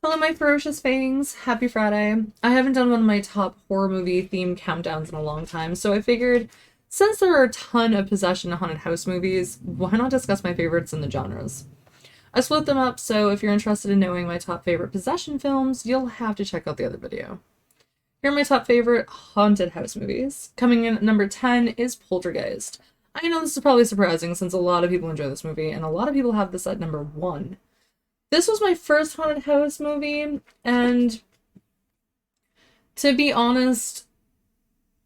Hello, my ferocious fangs. Happy Friday. I haven't done one of my top horror movie themed countdowns in a long time, so I figured since there are a ton of possession and haunted house movies, why not discuss my favorites in the genres? I split them up, so if you're interested in knowing my top favorite possession films, you'll have to check out the other video. Here are my top favorite haunted house movies. Coming in at number 10 is Poltergeist. I know this is probably surprising since a lot of people enjoy this movie, and a lot of people have this at number 1. This was my first haunted house movie, and to be honest,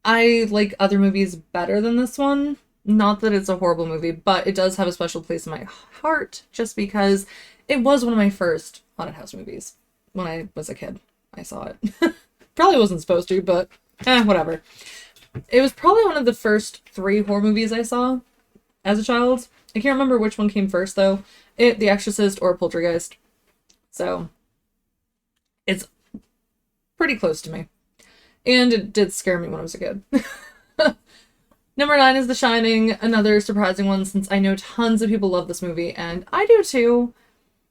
I like other movies better than this one. Not that it's a horrible movie, but it does have a special place in my heart just because it was one of my first haunted house movies when I was a kid. I saw it. Probably wasn't supposed to, but whatever. It was probably one of the first 3 horror movies I saw as a child. I can't remember which one came first though. The Exorcist or Poltergeist. So it's pretty close to me. And it did scare me when I was a kid. Number 9 is The Shining, another surprising one since I know tons of people love this movie, and I do too.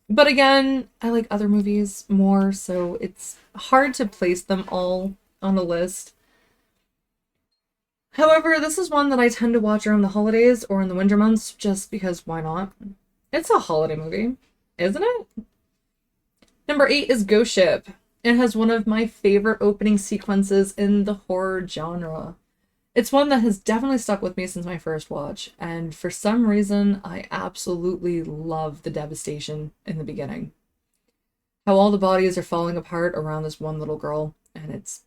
But again, I like other movies more, so it's hard to place them all on a list. However, this is one that I tend to watch around the holidays or in the winter months just because why not? It's a holiday movie, isn't it? Number 8 is Ghost Ship. It has one of my favorite opening sequences in the horror genre. It's one that has definitely stuck with me since my first watch, and for some reason, I absolutely love the devastation in the beginning. How all the bodies are falling apart around this one little girl, and it's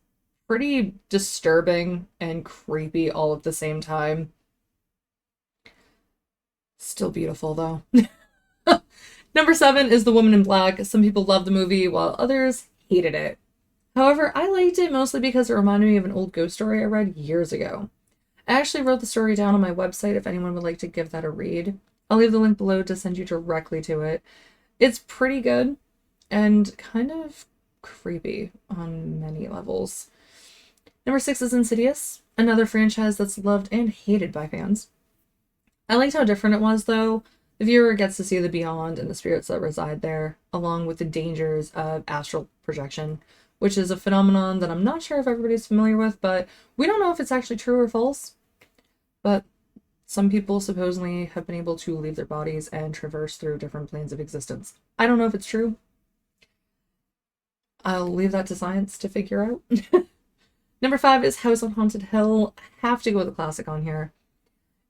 pretty disturbing and creepy all at the same time. Still beautiful, though. Number 7 is The Woman in Black. Some people love the movie, while others hated it. However, I liked it mostly because it reminded me of an old ghost story I read years ago. I actually wrote the story down on my website if anyone would like to give that a read. I'll leave the link below to send you directly to it. It's pretty good and kind of creepy on many levels. Number 6 is Insidious, another franchise that's loved and hated by fans. I liked how different it was, though. The viewer gets to see the beyond and the spirits that reside there, along with the dangers of astral projection, which is a phenomenon that I'm not sure if everybody's familiar with, but we don't know if it's actually true or false. But some people supposedly have been able to leave their bodies and traverse through different planes of existence. I don't know if it's true. I'll leave that to science to figure out. Number 5 is House on Haunted Hill. Have to go with a classic on here.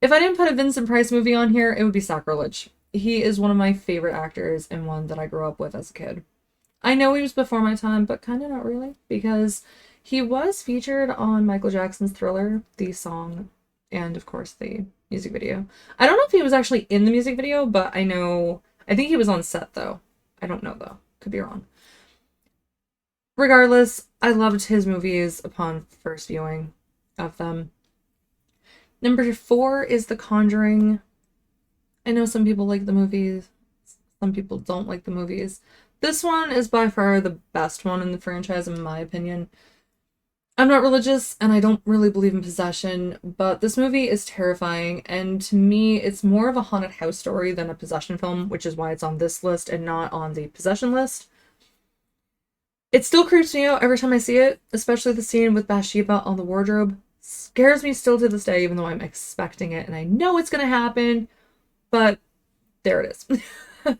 If I didn't put a Vincent Price movie on here, it would be sacrilege. He is one of my favorite actors and one that I grew up with as a kid. I know he was before my time, but kind of not really, because he was featured on Michael Jackson's Thriller, the song, and of course the music video. I don't know if he was actually in the music video, but I think he was on set though. I don't know though. Could be wrong. Regardless, I loved his movies upon first viewing of them. Number 4 is The Conjuring. I know some people like the movies, some people don't like the movies. This one is by far the best one in the franchise, in my opinion. I'm not religious, and I don't really believe in possession, but this movie is terrifying, and to me, it's more of a haunted house story than a possession film, which is why it's on this list and not on the possession list. It still creeps me out every time I see it, especially the scene with Bathsheba on the wardrobe. Scares me still to this day, even though I'm expecting it, and I know it's gonna happen, but there it is.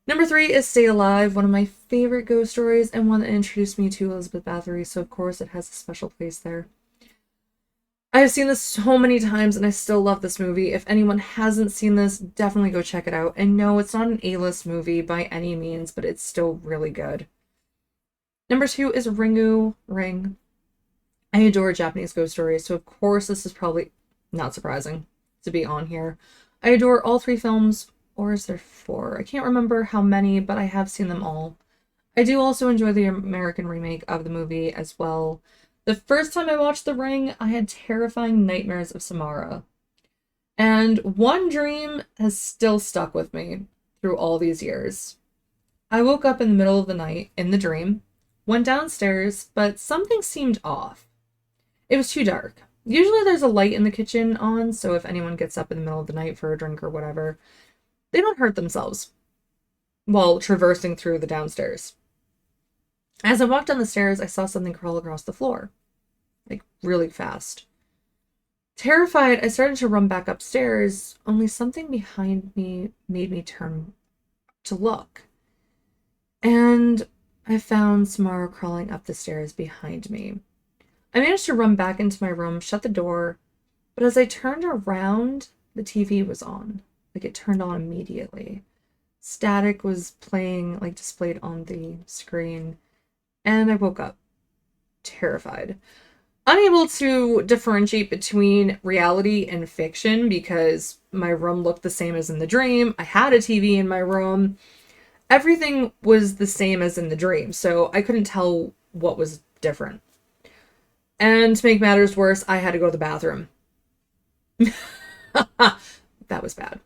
Number 3 is Stay Alive, one of my favorite ghost stories and one that introduced me to Elizabeth Bathory, so of course it has a special place there. I have seen this so many times and I still love this movie. If anyone hasn't seen this, definitely go check it out. And no, it's not an A-list movie by any means, but it's still really good. Number 2 is Ring. I adore Japanese ghost stories, so of course this is probably not surprising to be on here. I adore all 3 films. Or is there 4? I can't remember how many, but I have seen them all. I do also enjoy the American remake of the movie as well. The first time I watched The Ring, I had terrifying nightmares of Samara. And one dream has still stuck with me through all these years. I woke up in the middle of the night in the dream, went downstairs, but something seemed off. It was too dark. Usually there's a light in the kitchen on, so if anyone gets up in the middle of the night for a drink or whatever, they don't hurt themselves while traversing through the downstairs. As I walked down the stairs, I saw something crawl across the floor, like really fast. Terrified, I started to run back upstairs, only something behind me made me turn to look. And I found Samara crawling up the stairs behind me. I managed to run back into my room, shut the door, but as I turned around, the TV was on. Like it turned on immediately. Static was playing, like displayed on the screen, and I woke up terrified. Unable to differentiate between reality and fiction because my room looked the same as in the dream. I had a TV in my room. Everything was the same as in the dream, so I couldn't tell what was different. And to make matters worse, I had to go to the bathroom. That was bad.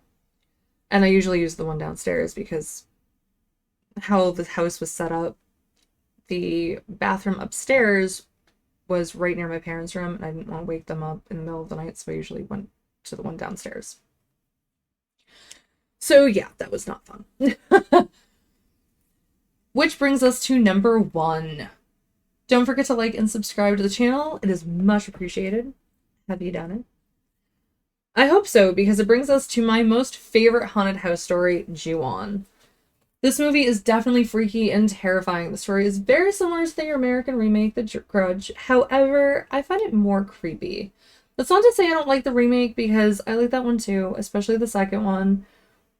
And I usually use the one downstairs because how the house was set up, the bathroom upstairs was right near my parents' room, and I didn't want to wake them up in the middle of the night, so I usually went to the one downstairs. So yeah, that was not fun. Which brings us to number 1. Don't forget to like and subscribe to the channel. It is much appreciated. Have you done it? I hope so, because it brings us to my most favorite haunted house story, Juwon. This movie is definitely freaky and terrifying. The story is very similar to the American remake, The Grudge. However, I find it more creepy. That's not to say I don't like the remake, because I like that one too, especially the second one,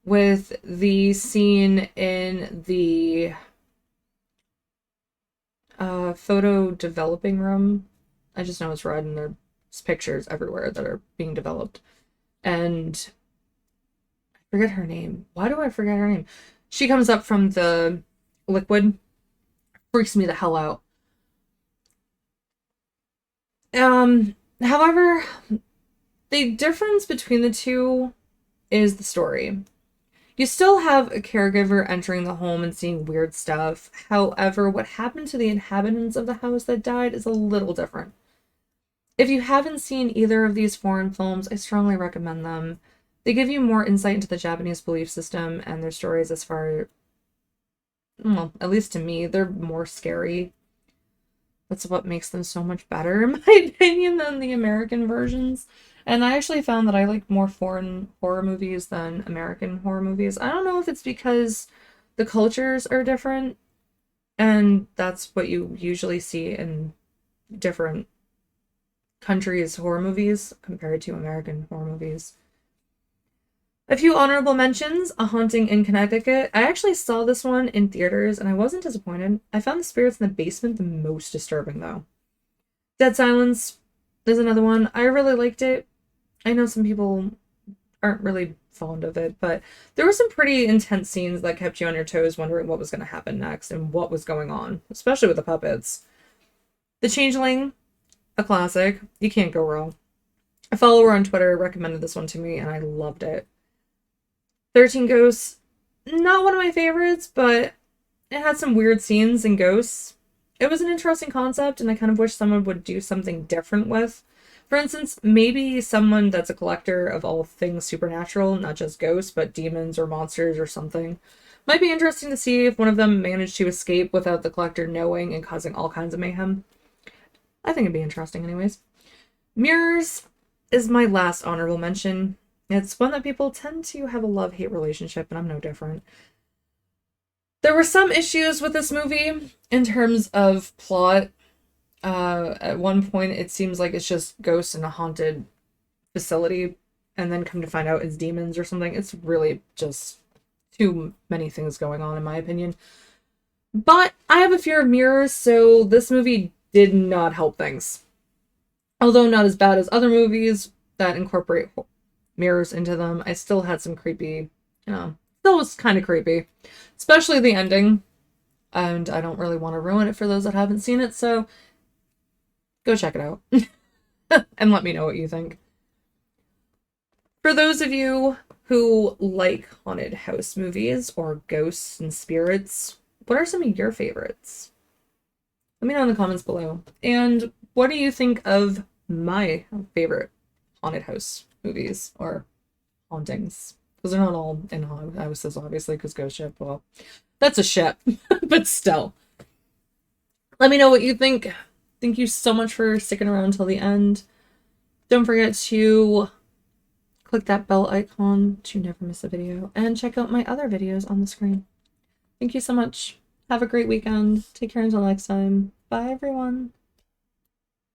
with the scene in the photo developing room. I just know it's red and there's pictures everywhere that are being developed. And I forget her name. Why do I forget her name? She comes up from the liquid. Freaks me the hell out. However, the difference between the two is the story. You still have a caregiver entering the home and seeing weird stuff. However, what happened to the inhabitants of the house that died is a little different. If you haven't seen either of these foreign films, I strongly recommend them. They give you more insight into the Japanese belief system and their stories as far, well, at least to me, they're more scary. That's what makes them so much better, in my opinion, than the American versions. And I actually found that I like more foreign horror movies than American horror movies. I don't know if it's because the cultures are different, and that's what you usually see in different countries' horror movies compared to American horror movies. A few honorable mentions: A Haunting in Connecticut. I actually saw this one in theaters and I wasn't disappointed. I found the spirits in the basement the most disturbing though. Dead Silence is another one. I really liked it. I know some people aren't really fond of it, but there were some pretty intense scenes that kept you on your toes wondering what was going to happen next and what was going on, especially with the puppets. The Changeling, a classic. You can't go wrong. A follower on Twitter recommended this one to me and I loved it. 13 Ghosts, not one of my favorites, but it had some weird scenes and ghosts. It was an interesting concept, and I kind of wish someone would do something different with. For instance, maybe someone that's a collector of all things supernatural, not just ghosts, but demons or monsters or something. Might be interesting to see if one of them managed to escape without the collector knowing and causing all kinds of mayhem. I think it'd be interesting anyways. Mirrors is my last honorable mention. It's one that people tend to have a love-hate relationship, and I'm no different. There were some issues with this movie in terms of plot. At one point, it seems like it's just ghosts in a haunted facility, and then come to find out it's demons or something. It's really just too many things going on, in my opinion. But I have a fear of mirrors, so this movie did not help things. Although not as bad as other movies that incorporate mirrors into them, I still had some creepy, still was kind of creepy. Especially the ending. And I don't really want to ruin it for those that haven't seen it, so go check it out. And let me know what you think. For those of you who like haunted house movies or ghosts and spirits, what are some of your favorites? Let me know in the comments below. And what do you think of my favorite haunted house movies or hauntings? Because they're not all in haunted houses, obviously, because ghost ship, well, that's a ship, but still. Let me know what you think. Thank you so much for sticking around till the end. Don't forget to click that bell icon to never miss a video, and check out my other videos on the screen. Thank you so much. Have a great weekend. Take care until next time. Bye, everyone.